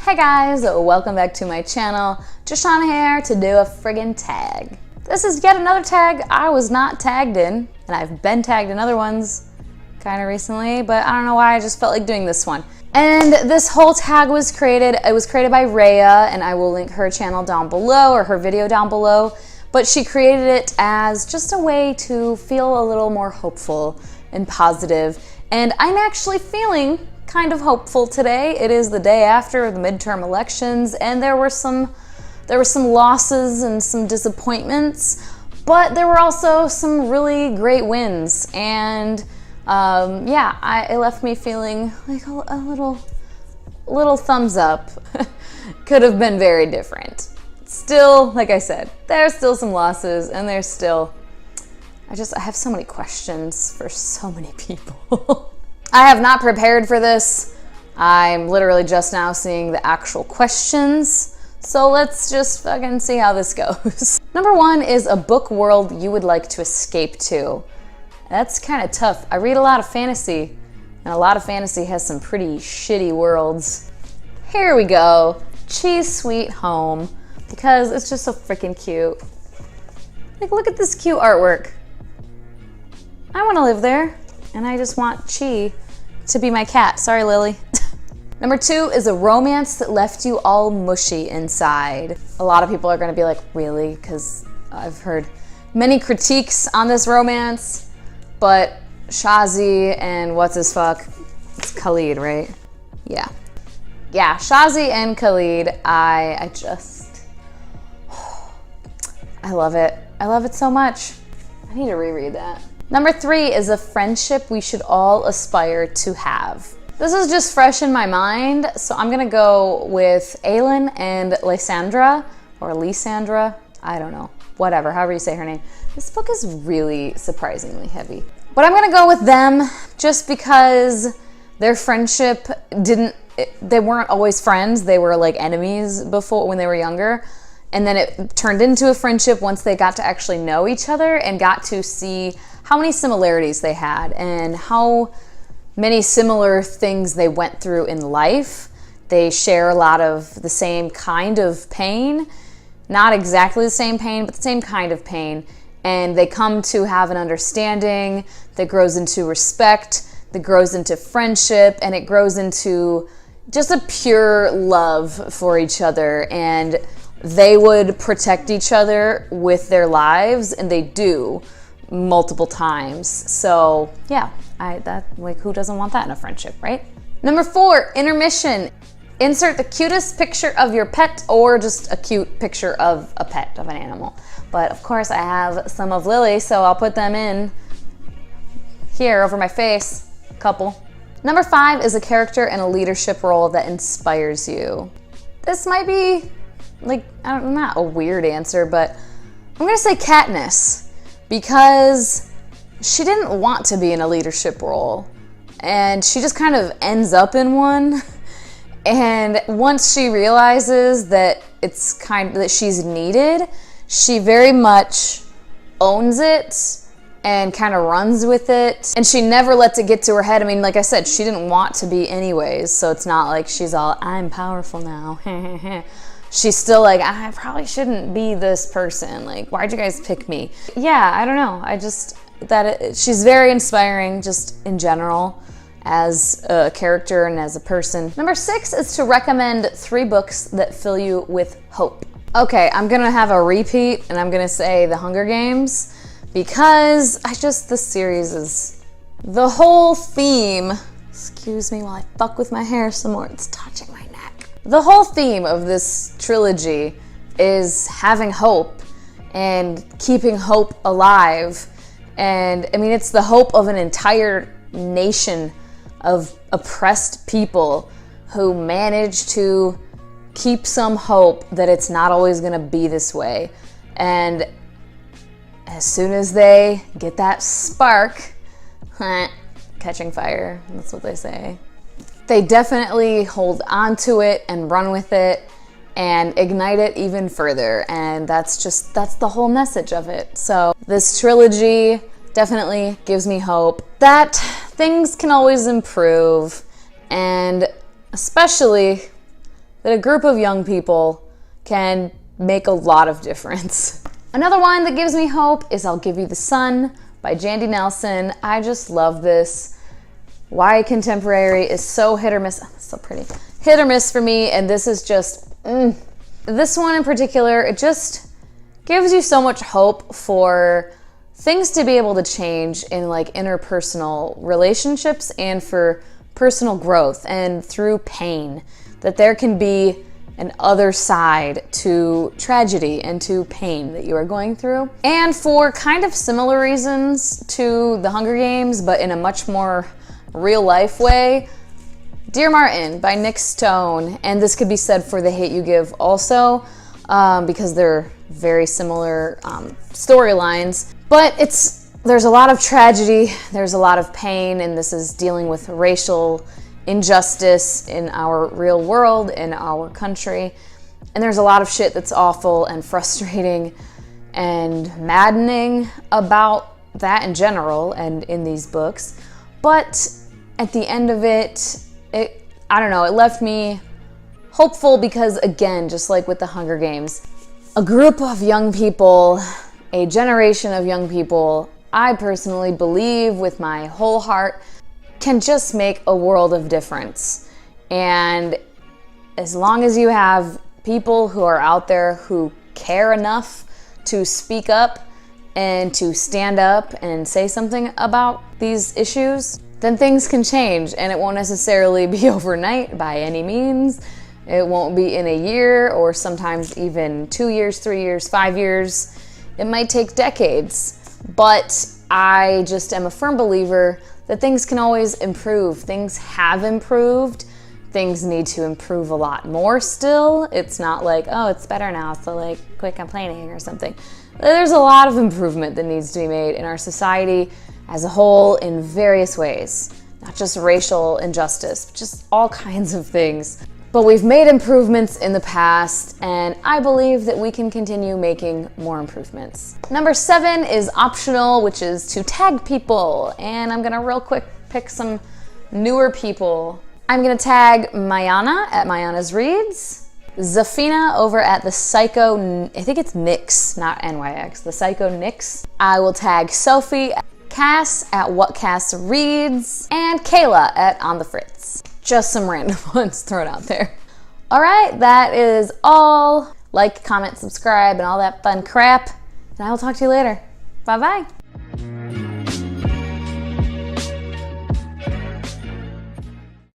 Hey guys, welcome back to my channel. Just on here to do a friggin' tag. This is yet another tag I was not tagged in, and I've been tagged in other ones kind of recently, but I don't know why I just felt like doing this one. And this whole tag was created, it was created by Rhea, and I will link her channel down below, or her video down below, but she created it as just a way to feel a little more hopeful and positive. And I'm actually feeling kind of hopeful today. It is the day after the midterm elections, and there were some losses and some disappointments, but there were also some really great wins. And yeah, it left me feeling like a little thumbs up. Could have been very different. Still, like I said, there's still some losses, and there's still, I have so many questions for so many people. I have not prepared for this. I'm literally just now seeing the actual questions. So let's just fucking see how this goes. Number one is a book world you would like to escape to. That's kind of tough. I read a lot of fantasy, and a lot of fantasy has some pretty shitty worlds. Here we go. Cheese Sweet Home, because it's just so freaking cute. Like, look at this cute artwork. I want to live there, and I just want Chi to be my cat. Sorry, Lily. Number two is a romance that left you all mushy inside. A lot of people are going to be like, really? Because I've heard many critiques on this romance, but Shazi and what's his fuck? It's Khalid, right? Yeah. Yeah, Shazi and Khalid, I love it. I love it so much. I need to reread that. Number three is a friendship we should all aspire to have. This is just fresh in my mind, so I'm gonna go with Aylin and Lysandra, or Lysandra, I don't know, whatever, however you say her name. This book is really surprisingly heavy. But I'm gonna go with them just because their friendship they weren't always friends, they were like enemies before when they were younger. And then it turned into a friendship once they got to actually know each other and got to see how many similarities they had and how many similar things they went through in life. They share a lot of the same kind of pain, not exactly the same pain, but the same kind of pain. And they come to have an understanding that grows into respect, that grows into friendship, and it grows into just a pure love for each other. And they would protect each other with their lives, and they do multiple times. So yeah, like, who doesn't want that in a friendship, right? Number four, intermission. Insert the cutest picture of your pet or just a cute picture of a pet, of an animal. But of course I have some of Lily, so I'll put them in here over my face, couple. Number five is a character in a leadership role that inspires you. This might be like, not a weird answer, but I'm gonna say Katniss, because she didn't want to be in a leadership role, and she just kind of ends up in one. And once she realizes that that she's needed, she very much owns it and kind of runs with it, and she never lets it get to her head. I mean, like I said, she didn't want to be anyways, so it's not like she's all, I'm powerful now. She's still like, I probably shouldn't be this person. Like, why'd you guys pick me? Yeah, I don't know. She's very inspiring just in general as a character and as a person. Number six is to recommend 3 books that fill you with hope. Okay, I'm gonna have a repeat, and I'm gonna say The Hunger Games, because this series is, the whole theme, excuse me while I fuck with my hair some more, it's touching my neck. The whole theme of this trilogy is having hope and keeping hope alive. And I mean, it's the hope of an entire nation of oppressed people who manage to keep some hope that it's not always gonna be this way. And as soon as they get that spark, catching fire, that's what they say, they definitely hold on to it and run with it and ignite it even further. And that's the whole message of it. So this trilogy definitely gives me hope that things can always improve, and especially that a group of young people can make a lot of difference. Another one that gives me hope is I'll Give You the Sun by Jandy Nelson. I just love this. YA contemporary is so hit or miss. Oh, so pretty. Hit or miss for me, and this is just, This one in particular, it just gives you so much hope for things to be able to change in like interpersonal relationships and for personal growth and through pain, that there can be an other side to tragedy and to pain that you are going through. And for kind of similar reasons to The Hunger Games, but in a much more real life way, Dear Martin by Nick Stone, and this could be said for The Hate U Give also, because they're very similar storylines. But there's a lot of tragedy, there's a lot of pain, and this is dealing with racial injustice in our real world, in our country. And there's a lot of shit that's awful and frustrating and maddening about that in general and in these books. But at the end of it, I don't know, it left me hopeful because, again, just like with The Hunger Games, a group of young people, a generation of young people, I personally believe with my whole heart, can just make a world of difference. And as long as you have people who are out there who care enough to speak up and to stand up and say something about these issues, then things can change, and it won't necessarily be overnight by any means. It won't be in a year or sometimes even 2 years, 3 years, 5 years. It might take decades, but I just am a firm believer that things can always improve. Things have improved. Things need to improve a lot more still. It's not like, oh, it's better now, so like quit complaining or something. There's a lot of improvement that needs to be made in our society as a whole in various ways. Not just racial injustice, but just all kinds of things. But we've made improvements in the past, and I believe that we can continue making more improvements. Number 7 is optional, which is to tag people. And I'm gonna real quick pick some newer people. I'm gonna tag Mayana at Mayana's Reads, Zafina over at the Psycho, I think it's Nyx, not NYX, the Psycho Nyx. I will tag Sophie, Cass at What Cass Reads, and Kayla at On the Fritz. Just some random ones thrown out there. All right, that is all. Like, comment, subscribe, and all that fun crap. And I will talk to you later. Bye-bye.